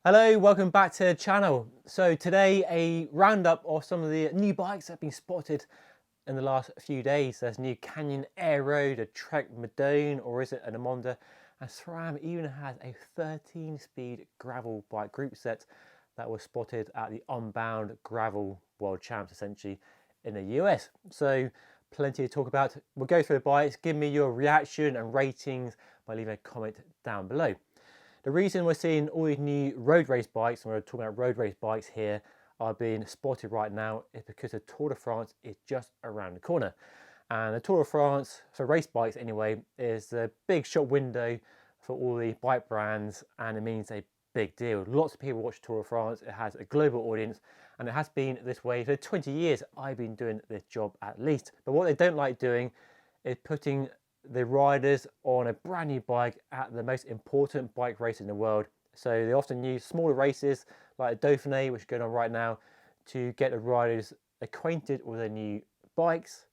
Hello, welcome back to the channel. So today a roundup of some of the new bikes that have been spotted in the last few days. There's new Canyon Aeroad, a Trek Madone, or is it an Emonda? And SRAM even has a 13-speed gravel bike group set that was spotted at the Unbound Gravel World Champs, essentially in the US. So plenty to talk about. We'll go through the bikes. Give me your reaction and ratings by leaving a comment down below. The reason we're seeing all these new road race bikes, and we're talking about road race bikes here, are being spotted right now is because the Tour de France is just around the corner. And the Tour de France, for race bikes anyway, is the big shop window for all the bike brands, and it means a big deal. Lots of people watch Tour de France. It has a global audience, and it has been this way for 20 years. I've been doing this job at least. But what they don't like doing is putting the riders on a brand new bike at the most important bike race in the world. So they often use smaller races like the Dauphiné, which is going on right now, to get the riders acquainted with their new bikes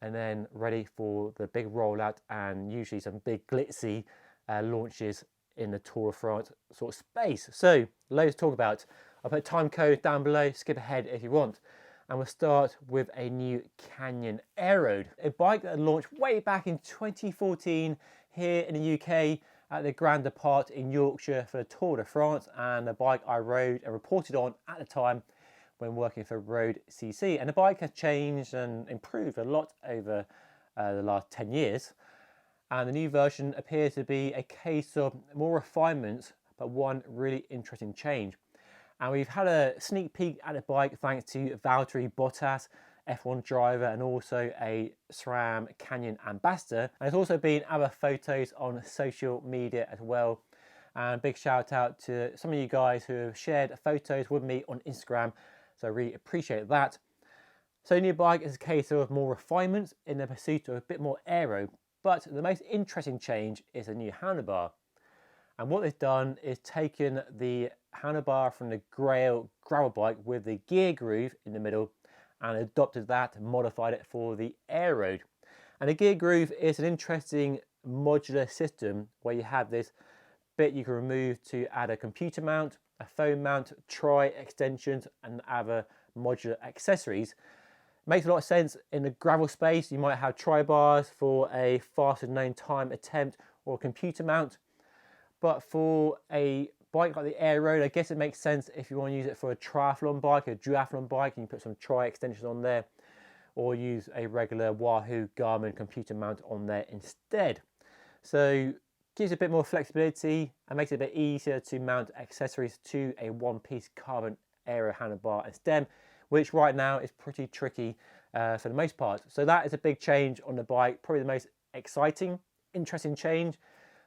and then ready for the big rollout and usually some big glitzy launches in the Tour de France sort of space. So loads to talk about. I'll put time code down below, skip ahead if you want. And we'll start with a new Canyon Aeroad, a bike that launched way back in 2014 here in the UK at the Grand Depart in Yorkshire for the Tour de France, and a bike I rode and reported on at the time when working for Road CC. And the bike has changed and improved a lot over the last 10 years. And the new version appears to be a case of more refinements, but one really interesting change. And we've had a sneak peek at the bike thanks to Valtteri Bottas, F1 driver, and also a SRAM Canyon ambassador. And there's also been other photos on social media as well. And big shout out to some of you guys who have shared photos with me on Instagram. So I really appreciate that. So the new bike is a case of more refinements in the pursuit of a bit more aero. But the most interesting change is a new handlebar. And what they've done is taken the handlebar from the gravel bike with the gear groove in the middle and adopted that and modified it for the Aeroad. And the gear groove is an interesting modular system where you have this bit you can remove to add a computer mount, a phone mount, tri extensions, and other modular accessories. Makes a lot of sense in the gravel space. You might have tri bars for a fastest known time attempt or a computer mount. But for a bike like the Aeroad, I guess it makes sense if you want to use it for a triathlon bike, a duathlon bike, and you put some tri extensions on there, or use a regular Wahoo Garmin computer mount on there instead. So gives a bit more flexibility and makes it a bit easier to mount accessories to a one-piece carbon aero handlebar and stem, which right now is pretty tricky for the most part. So that is a big change on the bike, probably the most exciting, interesting change,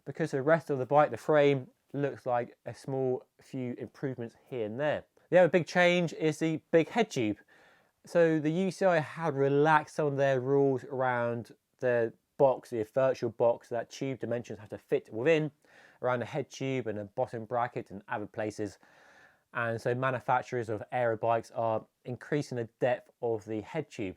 because the rest of the bike, the frame, looks like a small few improvements here and there. The other big change is the big head tube. So the UCI had relaxed some of their rules around the box, the virtual box that tube dimensions have to fit within, around the head tube and the bottom bracket and other places. And so manufacturers of aero bikes are increasing the depth of the head tube.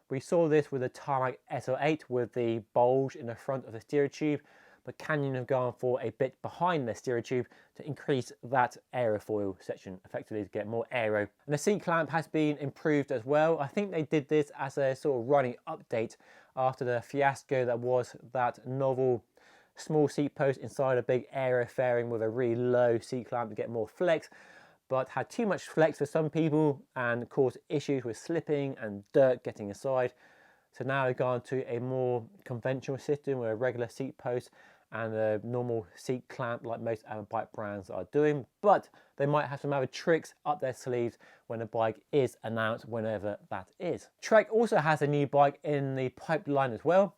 We saw this with the Tarmac SL8 with the bulge in the front of the steer tube, but Canyon have gone for a bit behind the steer tube to increase that aerofoil section, effectively to get more aero. And the seat clamp has been improved as well. I think they did this as a sort of running update after the fiasco that was that novel small seat post inside a big aero fairing with a really low seat clamp to get more flex, but had too much flex for some people and caused issues with slipping and dirt getting aside. So now they've gone to a more conventional system with a regular seat post and a normal seat clamp like most other bike brands are doing, but they might have some other tricks up their sleeves when the bike is announced, whenever that is. Trek also has a new bike in the pipeline as well,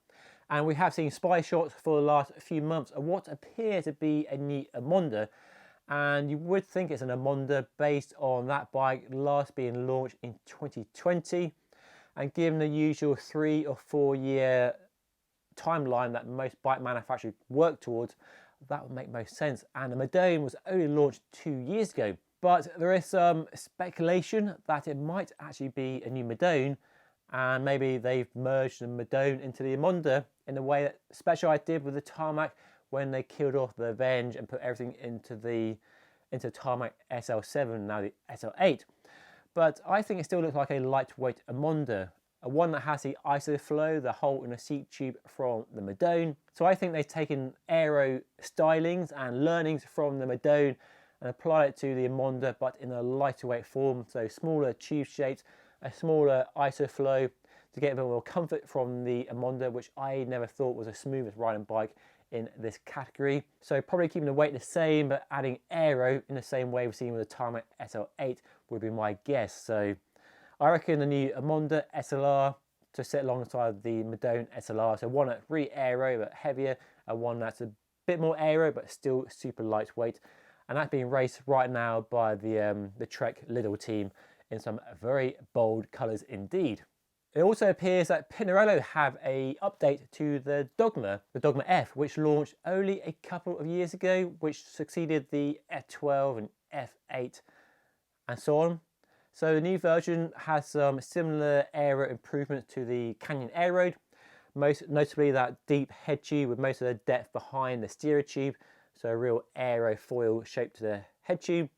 and we have seen spy shots for the last few months of what appears to be a new Emonda, and you would think it's an Emonda based on that bike last being launched in 2020, and given the usual 3 or 4 year timeline that most bike manufacturers work towards, that would make most sense. And the Madone was only launched 2 years ago, but there is some speculation that it might actually be a new Madone, and maybe they've merged the Madone into the Emonda in the way that Specialized did with the Tarmac when they killed off the Avenge and put everything into the into tarmac SL7, now the SL8. But I think it still looks like a lightweight Emonda, one that has the ISOFlow, the hole in the seat tube from the Madone. So I think they've taken aero stylings and learnings from the Madone and applied it to the Emonda, but in a lighter weight form, so smaller tube shapes, a smaller ISOFlow to get a bit more comfort from the Emonda, which I never thought was the smoothest riding bike in this category. So probably keeping the weight the same, but adding aero in the same way we've seen with the tarmac SL8 would be my guess. So I reckon the new Emonda SLR to sit alongside the Madone SLR. So one that's really aero but heavier, and one that's a bit more aero but still super lightweight. And that's being raced right now by the Trek Madone team in some very bold colours indeed. It also appears that Pinarello have an update to the Dogma F, which launched only a couple of years ago, which succeeded the F12 and F8 and so on. So the new version has some similar aero improvements to the Canyon Aeroad, most notably that deep head tube with most of the depth behind the steerer tube, so a real aerofoil shape to the head tube.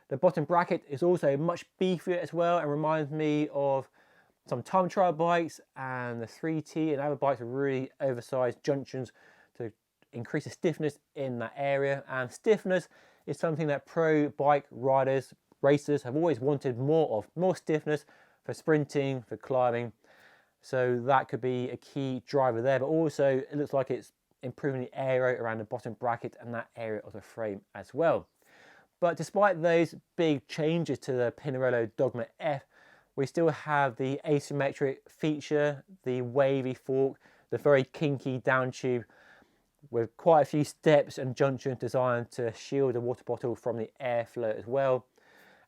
The bottom bracket is also much beefier as well and reminds me of some time trial bikes and the 3T and other bikes with really oversized junctions to increase the stiffness in that area. And stiffness is something that pro bike riders, racers have always wanted more of, more stiffness for sprinting, for climbing. So that could be a key driver there, but also it looks like it's improving the aero around the bottom bracket and that area of the frame as well. But despite those big changes to the Pinarello Dogma F, we still have the asymmetric feature, the wavy fork, the very kinky down tube with quite a few steps and junctions designed to shield the water bottle from the airflow as well,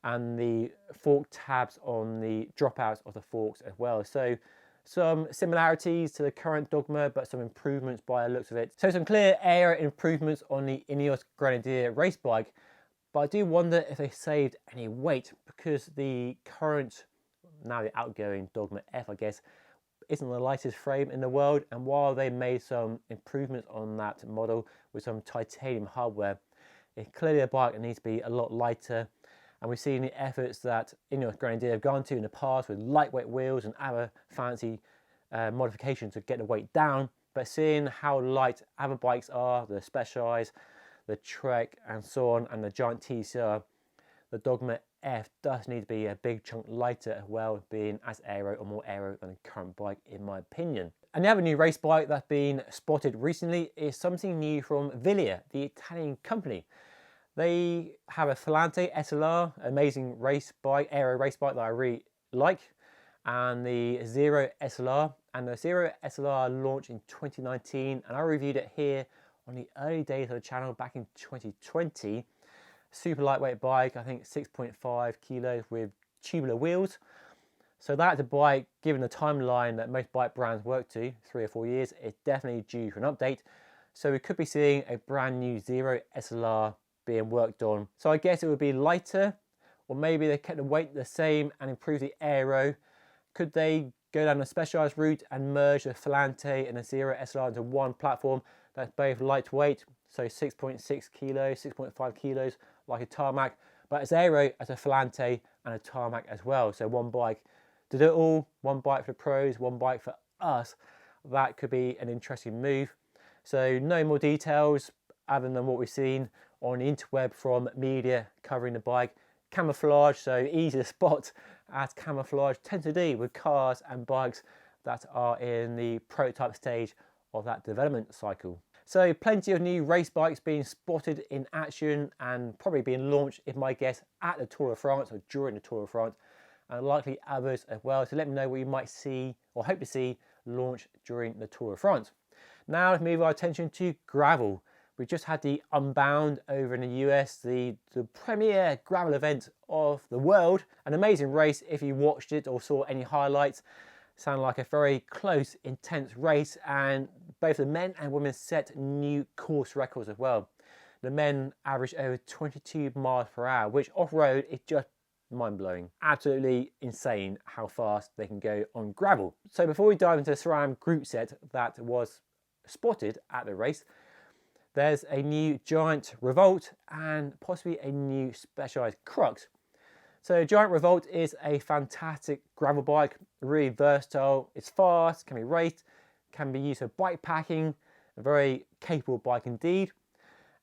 and the fork tabs on the dropouts of the forks as well. So some similarities to the current Dogma, but some improvements by the looks of it. So some clear aero improvements on the Ineos Grenadier race bike, but I do wonder if they saved any weight, because the current, now the outgoing Dogma F, I guess, isn't the lightest frame in the world. And while they made some improvements on that model with some titanium hardware, it's clearly a bike that needs to be a lot lighter. And we've seen the efforts that Ineos Grenadier have gone to in the past with lightweight wheels and other fancy modifications to get the weight down. But seeing how light other bikes are, the Specialized, the Trek and so on, and the Giant TCR, the Dogma F does need to be a big chunk lighter as well, being as aero or more aero than the current bike in my opinion. And the other new race bike that's been spotted recently is something new from Wilier, the Italian company. They have a Volante SLR, amazing race bike, aero race bike that I really like, and the Zero SLR. And the Zero SLR launched in 2019, and I reviewed it here on the early days of the channel back in 2020. Super lightweight bike, I think 6.5 kilos with tubular wheels. So that's a bike, given the timeline that most bike brands work to, 3 or 4 years, it's definitely due for an update. So we could be seeing a brand new Zero SLR being worked on. So I guess it would be lighter, or maybe they kept the weight the same and improved the aero. Could they go down the Specialized route and merge the Volante and the Zero SLR into one platform that's both lightweight, so 6.6 kilos, 6.5 kilos, like a tarmac, but as aero as a Volante and a tarmac as well. So one bike to do it all, one bike for the pros, one bike for us. That could be an interesting move. So no more details other than what we've seen on the interweb from media covering the bike. Camouflage, so easy to spot, as camouflage tends to do with cars and bikes that are in the prototype stage of that development cycle. So plenty of new race bikes being spotted in action and probably being launched, if my guess, at the Tour de France or during the Tour de France, and likely others as well. So let me know what you might see or hope to see launch during the Tour de France. Now let's move our attention to gravel. We just had the Unbound over in the US, the premier gravel event of the world. An amazing race if you watched it or saw any highlights. Sounded like a very close, intense race, and both the men and women set new course records as well. The men averaged over 22 miles per hour, which off-road is just mind-blowing. Absolutely insane how fast they can go on gravel. So before we dive into the SRAM group set that was spotted at the race, there's a new Giant Revolt and possibly a new Specialized Crux. So Giant Revolt is a fantastic gravel bike, really versatile, it's fast, can be raced, can be used for bike packing, a very capable bike indeed.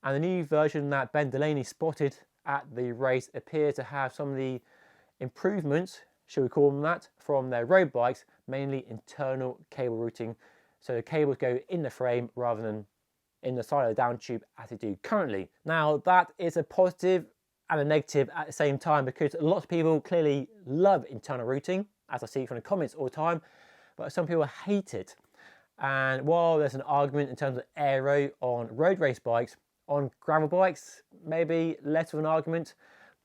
And the new version that Ben Delaney spotted at the race appears to have some of the improvements, shall we call them that, from their road bikes, mainly internal cable routing. So the cables go in the frame rather than in the side of the down tube as they do currently. Now that is a positive and a negative at the same time, because a lot of people clearly love internal routing, as I see from the comments all the time, but some people hate it. And while there's an argument in terms of aero on road race bikes, on gravel bikes, maybe less of an argument,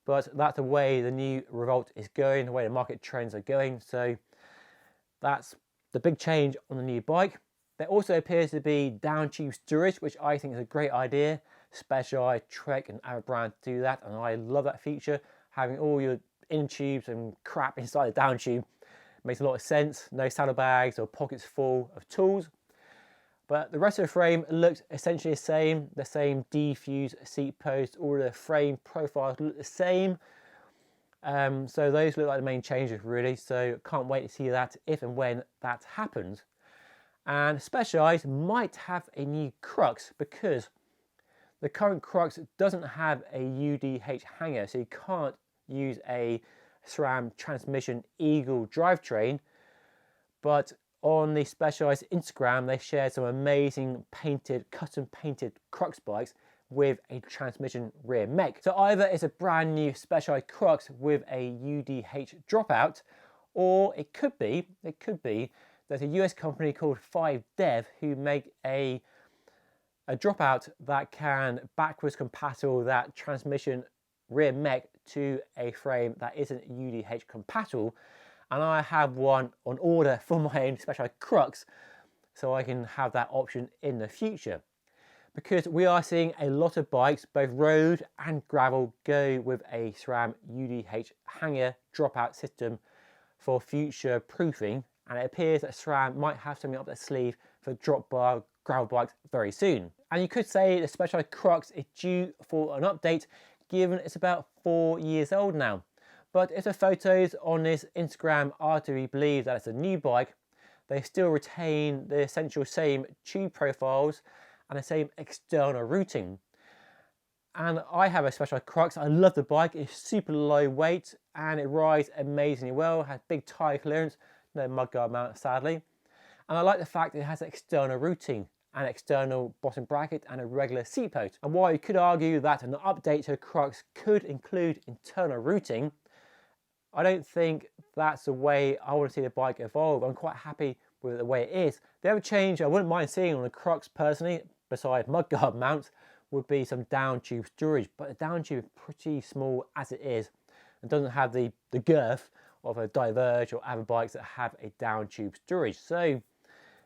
but that's the way the new Revolt is going, the way the market trends are going. So that's the big change on the new bike. There also appears to be down tube storage, which I think is a great idea. Specialized, Trek and other brands do that, and I love that feature. Having all your in tubes and crap inside the down tube makes a lot of sense. No saddlebags or pockets full of tools. But the rest of the frame looks essentially the same D-fuse seat post, all the frame profiles look the same. So those look like the main changes really, so can't wait to see that if and when that happens. And Specialized might have a new Crux, because the current Crux doesn't have a UDH hanger, so you can't use a SRAM transmission Eagle drivetrain. But on the Specialized Instagram, they shared some amazing custom painted Crux bikes with a transmission rear mech. So either it's a brand new Specialized Crux with a UDH dropout, or it could be there's a US company called 5Dev who make a dropout that can backwards compatible that transmission rear mech to a frame that isn't UDH compatible. And I have one on order for my own Specialized Crux, so I can have that option in the future. Because we are seeing a lot of bikes, both road and gravel, go with a SRAM UDH hanger dropout system for future proofing, and it appears that SRAM might have something up their sleeve for drop bar gravel bikes very soon. And you could say the Specialized Crux is due for an update, given it's about 4 years old now. But if the photos on this Instagram are to be believed that it's a new bike, they still retain the essential same tube profiles and the same external routing. And I have a Specialized Crux. I love the bike. It's super low weight and it rides amazingly well. It has big tyre clearance, no mudguard mount sadly. And I like the fact that it has external routing, an external bottom bracket and a regular seat post. And while you could argue that an update to a Crux could include internal routing, I don't think that's the way I want to see the bike evolve. I'm quite happy with the way it is. The other change I wouldn't mind seeing on the Crux personally, besides mudguard mounts, would be some down tube storage. But the down tube is pretty small as it is and doesn't have the girth of a Diverge or other bikes that have a down tube storage. So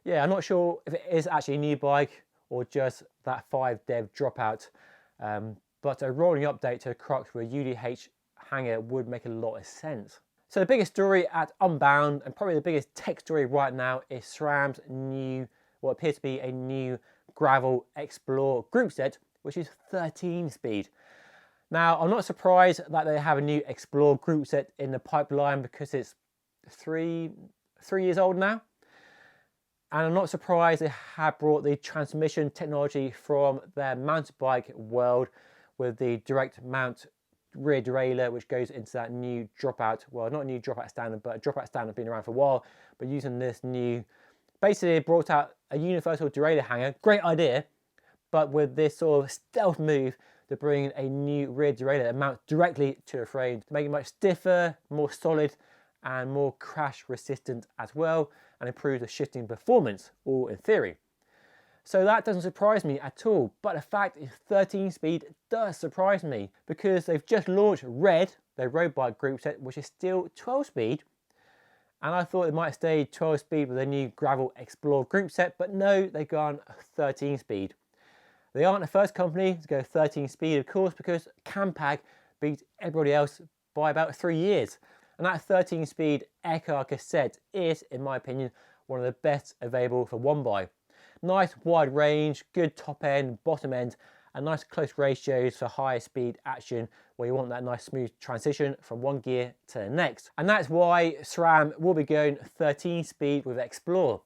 yeah, I'm not sure if it is actually a new bike or just that 5Dev dropout. But a rolling update to a Crux with a UDH hanger would make a lot of sense. So the biggest story at Unbound, and probably the biggest tech story right now, is SRAM's new, what appears to be a new gravel Explore group set, which is 13 speed. Now, I'm not surprised that they have a new Explore group set in the pipeline, because it's three years old now. And I'm not surprised they have brought the transmission technology from their mountain bike world with the direct mount rear derailleur, which goes into that new dropout, well, not a new dropout standard, but a dropout standard been around for a while, but using this new, basically brought out a universal derailleur hanger, great idea, but with this sort of stealth move to bring a new rear derailleur that mounts directly to a frame to make it much stiffer, more solid, and more crash resistant as well, and improve the shifting performance, all in theory. So that doesn't surprise me at all, but the fact is 13 speed does surprise me, because they've just launched Red, their road bike group set, which is still 12 speed, and I thought it might stay 12 speed with their new gravel Explore group set, but no, they've gone 13 speed. They aren't the first company to go 13 speed, of course, because Campag beat everybody else by about 3 years. And that 13 speed Aircar cassette is, in my opinion, one of the best available for one buy. Nice wide range, good top end, bottom end, and nice close ratios for high speed action where you want that nice smooth transition from one gear to the next. And that's why SRAM will be going 13 speed with Explore.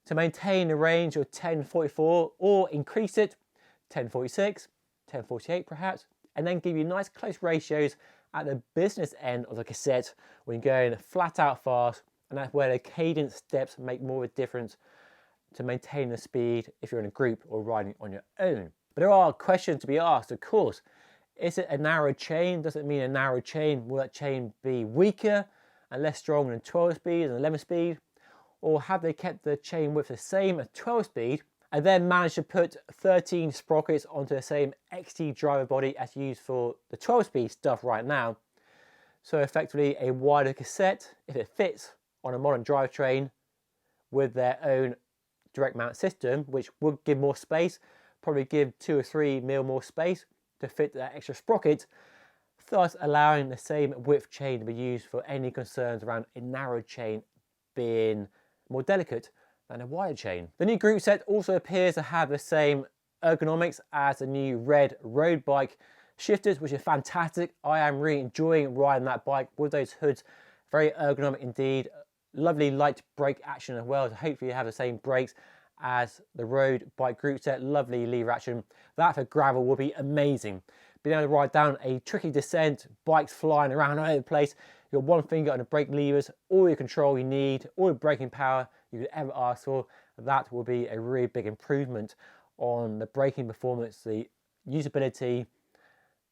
To maintain a range of 1044 or increase it 1046, 1048 perhaps, and then give you nice close ratios at the business end of the cassette when you're going flat out fast, and that's where the cadence steps make more of a difference to maintain the speed if you're in a group or riding on your own. But there are questions to be asked, of course. Is it a narrow chain? Does it mean a narrow chain? Will that chain be weaker and less strong than 12 speed and 11 speed? Or have they kept the chain width the same at 12 speed and then managed to put 13 sprockets onto the same XT driver body as used for the 12 speed stuff right now? So effectively a wider cassette, if it fits on a modern drivetrain with their own direct mount system, which would give more space, probably give 2 or 3 mil more space to fit that extra sprocket, thus allowing the same width chain to be used for any concerns around a narrow chain being more delicate than a wide chain. The new group set also appears to have the same ergonomics as the new Red road bike shifters, which is fantastic. I am really enjoying riding that bike with those hoods. Very ergonomic indeed. Lovely light brake action as well, so hopefully you have the same brakes as the road bike group set. Lovely lever action. That for gravel will be amazing. Being able to ride down a tricky descent, bikes flying around all over the place, you've got one finger on the brake levers, all your control you need, all the braking power you could ever ask for. That will be a really big improvement on the braking performance, the usability,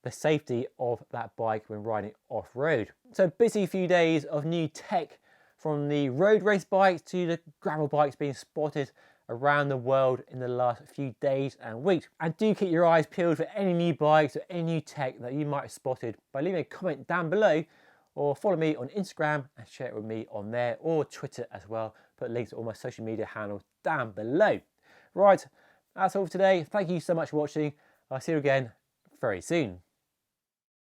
the safety of that bike when riding off-road. So busy few days of new tech, from the road race bikes to the gravel bikes being spotted around the world in the last few days and weeks. And do keep your eyes peeled for any new bikes or any new tech that you might have spotted by leaving a comment down below, or follow me on Instagram and share it with me on there, or Twitter as well. Put links to all my social media handles down below. Right, that's all for today. Thank you so much for watching. I'll see you again very soon.